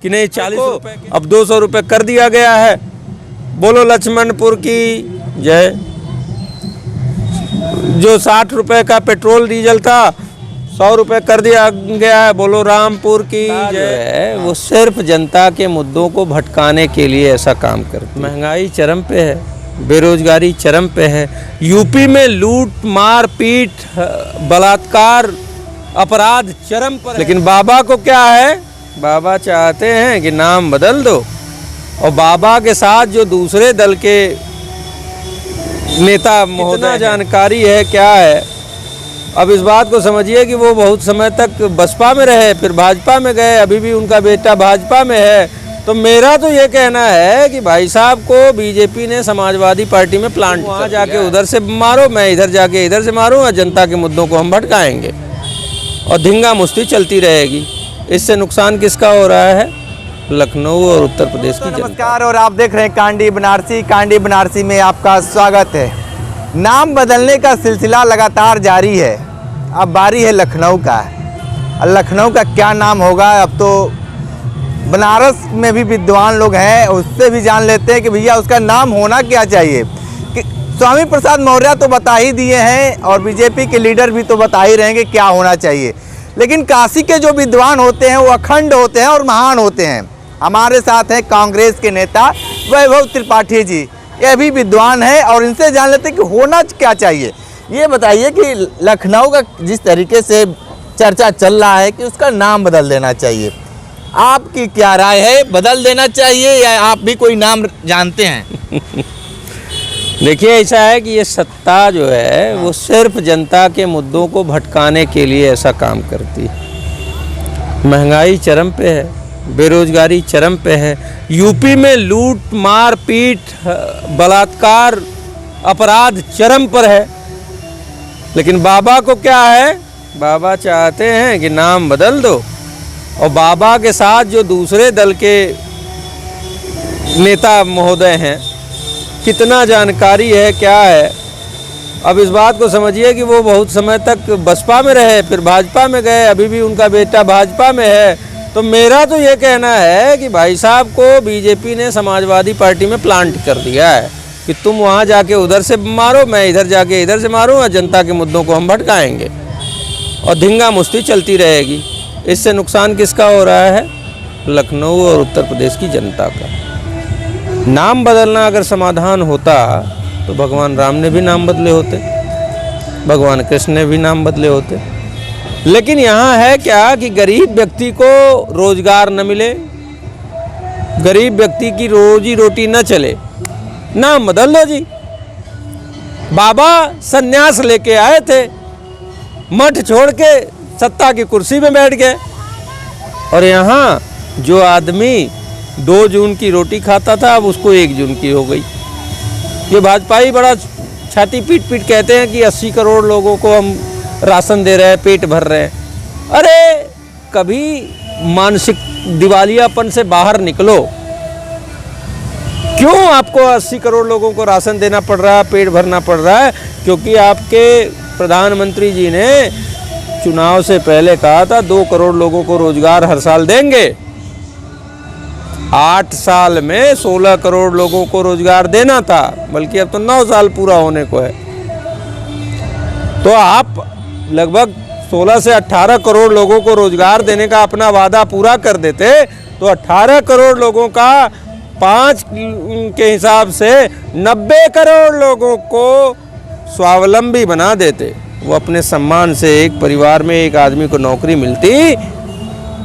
कि नहीं 40 रुपए अब 200 रुपए कर दिया गया है। बोलो लक्ष्मणपुर की जय। जो 60 रुपए का पेट्रोल डीजल था 100 रुपए कर दिया गया है। बोलो रामपुर की जय। वो सिर्फ जनता के मुद्दों को भटकाने के लिए ऐसा काम करते। महंगाई चरम पे है, बेरोजगारी चरम पे है। यूपी में लूट मार पीट बलात्कार अपराध चरम पर है। लेकिन बाबा को क्या है, बाबा चाहते हैं कि नाम बदल दो और बाबा के साथ जो दूसरे दल के नेता महोदय जानकारी है क्या है। अब इस बात को समझिए कि वो बहुत समय तक बसपा में रहे, फिर भाजपा में गए, अभी भी उनका बेटा भाजपा में है। तो मेरा तो ये कहना है कि भाई साहब को बीजेपी ने समाजवादी पार्टी में प्लांट, वहाँ जाके उधर से मारो, मैं इधर जाके इधर से मारूँ और जनता के मुद्दों को हम भटकाएंगे और धींगा मुश्ती चलती रहेगी। इससे नुकसान किसका हो रहा है? लखनऊ और उत्तर प्रदेश की जनता। नमस्कार, और आप देख रहे हैं कांडी बनारसी। कांडी बनारसी में आपका स्वागत है। नाम बदलने का सिलसिला लगातार जारी है। अब बारी है लखनऊ का। लखनऊ का क्या नाम होगा? अब तो बनारस में भी विद्वान लोग हैं, उससे भी जान लेते हैं कि भैया उसका नाम होना क्या चाहिए। कि स्वामी प्रसाद मौर्य तो बता ही दिए हैं और बीजेपी के लीडर भी तो बता ही रहेंगे क्या होना चाहिए। लेकिन काशी के जो विद्वान होते हैं वो अखंड होते हैं और महान होते हैं। हमारे साथ हैं कांग्रेस के नेता वैभव त्रिपाठी जी। ये भी विद्वान है और इनसे जान लेते हैं कि होना क्या चाहिए। ये बताइए कि लखनऊ का जिस तरीके से चर्चा चल रहा है कि उसका नाम बदल देना चाहिए, आपकी क्या राय है? बदल देना चाहिए या आप भी कोई नाम जानते हैं? देखिए, ऐसा है कि ये सत्ता जो है वो सिर्फ जनता के मुद्दों को भटकाने के लिए ऐसा काम करती है। महंगाई चरम पे है, बेरोजगारी चरम पे है। यूपी में लूट मार पीट बलात्कार अपराध चरम पर है। लेकिन बाबा को क्या है, बाबा चाहते हैं कि नाम बदल दो और बाबा के साथ जो दूसरे दल के नेता महोदय हैं, कितना जानकारी है क्या है। अब इस बात को समझिए कि वो बहुत समय तक बसपा में रहे, फिर भाजपा में गए, अभी भी उनका बेटा भाजपा में है। तो मेरा तो ये कहना है कि भाई साहब को बीजेपी ने समाजवादी पार्टी में प्लांट कर दिया है कि तुम वहाँ जाके उधर से मारो, मैं इधर जाके इधर से मारूँ और जनता के मुद्दों को हम भटकाएंगे और धींगा मुश्ती चलती रहेगी। इससे नुकसान किसका हो रहा है? लखनऊ और उत्तर प्रदेश की जनता का। नाम बदलना अगर समाधान होता तो भगवान राम ने भी नाम बदले होते, भगवान कृष्ण ने भी नाम बदले होते। लेकिन यहाँ है क्या कि गरीब व्यक्ति को रोजगार न मिले, गरीब व्यक्ति की रोजी रोटी न चले, नाम बदल दो जी। बाबा सन्यास लेके आए थे, मठ छोड़ के सत्ता की कुर्सी में बैठ गए और यहाँ जो आदमी 2 जून की रोटी खाता था अब उसको 1 जून की हो गई। ये भाजपाई बड़ा छाती पीट पीट कहते हैं कि 80 करोड़ लोगों को हम राशन दे रहे हैं, पेट भर रहे हैं। अरे कभी मानसिक दिवालियापन से बाहर निकलो। क्यों आपको 80 करोड़ लोगों को राशन देना पड़ रहा है, पेट भरना पड़ रहा है? क्योंकि आपके प्रधानमंत्री जी ने चुनाव से पहले कहा था 2 करोड़ लोगों को रोजगार हर साल देंगे। 8 साल में 16 करोड़ लोगों को रोजगार देना था, बल्कि अब तो 9 साल पूरा होने को है। तो आप लगभग 16 से 18 करोड़ लोगों को रोजगार देने का अपना वादा पूरा कर देते तो 18 करोड़ लोगों का 5 के हिसाब से 90 करोड़ लोगों को स्वावलंबी बना देते। वो अपने सम्मान से, एक परिवार में एक आदमी को नौकरी मिलती,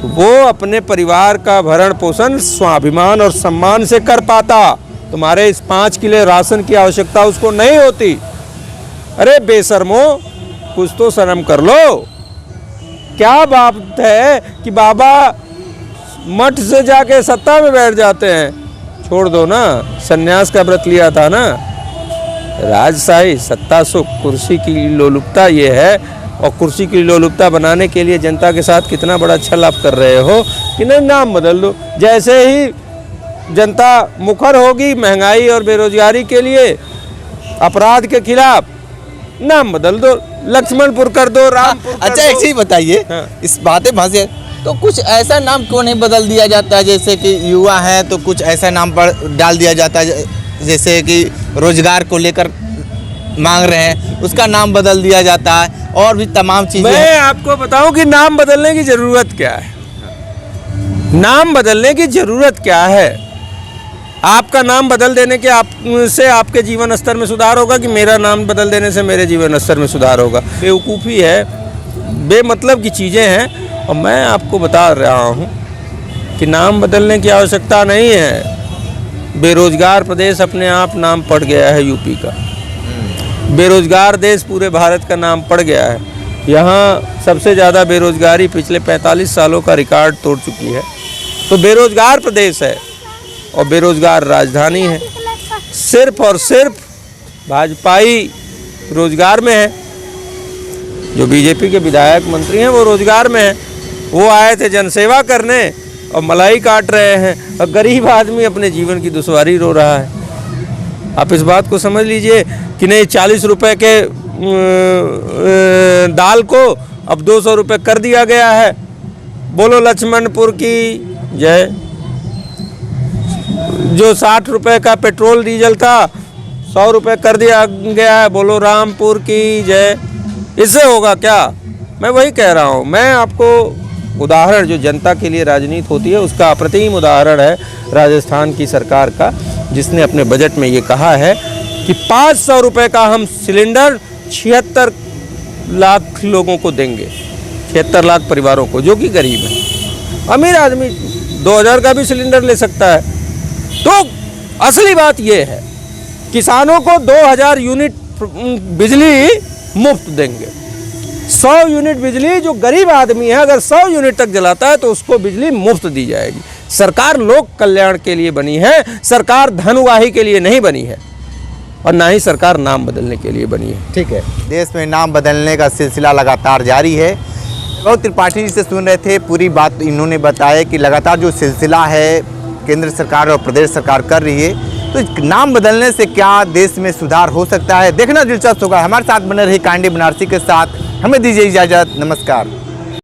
वो अपने परिवार का भरण पोषण स्वाभिमान और सम्मान से कर पाता। तुम्हारे इस 5 किलो राशन की आवश्यकता उसको नहीं होती। अरे बेशर्मो, कुछ तो शर्म कर लो। क्या बात है कि बाबा मठ से जाके सत्ता में बैठ जाते हैं? छोड़ दो ना, सन्यास का व्रत लिया था ना। राजशाही, सत्ता सुख, कुर्सी की लोलुपता ये है। और कुर्सी की लोलुपता बनाने के लिए जनता के साथ कितना बड़ा छल आप कर रहे हो कि नहीं नाम बदल दो। जैसे ही जनता मुखर होगी महंगाई और बेरोजगारी के लिए, अपराध के खिलाफ, नाम बदल दो, लक्ष्मणपुर कर दो, रामपुर कर दो। अच्छा, एक चीज बताइए, इस बातें भाषे तो कुछ ऐसा नाम क्यों नहीं बदल दिया जाता है, जैसे कि युवा है तो कुछ ऐसा नाम पर डाल दिया जाता है, जैसे कि रोजगार को लेकर मांग रहे हैं उसका नाम बदल दिया जाता है, और भी तमाम चीज़ें। मैं आपको बताऊं कि नाम बदलने की ज़रूरत क्या है। नाम बदलने की ज़रूरत क्या है? आपका नाम बदल देने के से आपके जीवन स्तर में सुधार होगा कि मेरा नाम बदल देने से मेरे जीवन स्तर में सुधार होगा? बेवकूफ़ी है, बेमतलब की चीज़ें हैं। और मैं आपको बता रहा हूँ कि नाम बदलने की आवश्यकता नहीं है। बेरोजगार प्रदेश अपने आप नाम पड़ गया है यूपी का। बेरोजगार देश पूरे भारत का नाम पड़ गया है। यहाँ सबसे ज़्यादा बेरोजगारी पिछले 45 सालों का रिकॉर्ड तोड़ चुकी है। तो बेरोजगार प्रदेश है और बेरोजगार राजधानी है। सिर्फ और सिर्फ भाजपाई रोजगार में है। जो बीजेपी के विधायक मंत्री हैं वो रोजगार में हैं। वो आए थे जनसेवा करने और मलाई काट रहे हैं, और गरीब आदमी अपने जीवन की दुश्वारी रो रहा है। आप इस बात को समझ लीजिए कि नहीं, 40 रुपए के दाल को अब 200 रुपये कर दिया गया है। बोलो लक्ष्मणपुर की जय। जो 60 रुपये का पेट्रोल डीजल था 100 रुपये कर दिया गया है। बोलो रामपुर की जय। इससे होगा क्या? मैं वही कह रहा हूँ। मैं आपको उदाहरण, जो जनता के लिए राजनीति होती है उसका अप्रतिम उदाहरण है राजस्थान की सरकार का, जिसने अपने बजट में ये कहा है कि 500 रुपये का हम सिलेंडर 76 लाख लोगों को देंगे, 76 लाख परिवारों को, जो कि गरीब हैं। अमीर आदमी 2000 का भी सिलेंडर ले सकता है। तो असली बात ये है, किसानों को 2000 यूनिट बिजली मुफ्त देंगे। 100 यूनिट बिजली, जो गरीब आदमी है अगर 100 यूनिट तक जलाता है तो उसको बिजली मुफ्त दी जाएगी। सरकार लोक कल्याण के लिए बनी है, सरकार धन उगाही के लिए नहीं बनी है, और ना ही सरकार नाम बदलने के लिए बनी है। ठीक है, देश में नाम बदलने का सिलसिला लगातार जारी है। गौरव त्रिपाठी जी से सुन रहे थे, पूरी बात इन्होंने बताया कि लगातार जो सिलसिला है केंद्र सरकार और प्रदेश सरकार कर रही है, तो नाम बदलने से क्या देश में सुधार हो सकता है, देखना दिलचस्प होगा। हमारे साथ बने रही कांडी बनारसी के साथ। हमें दीजिए इजाज़त, नमस्कार।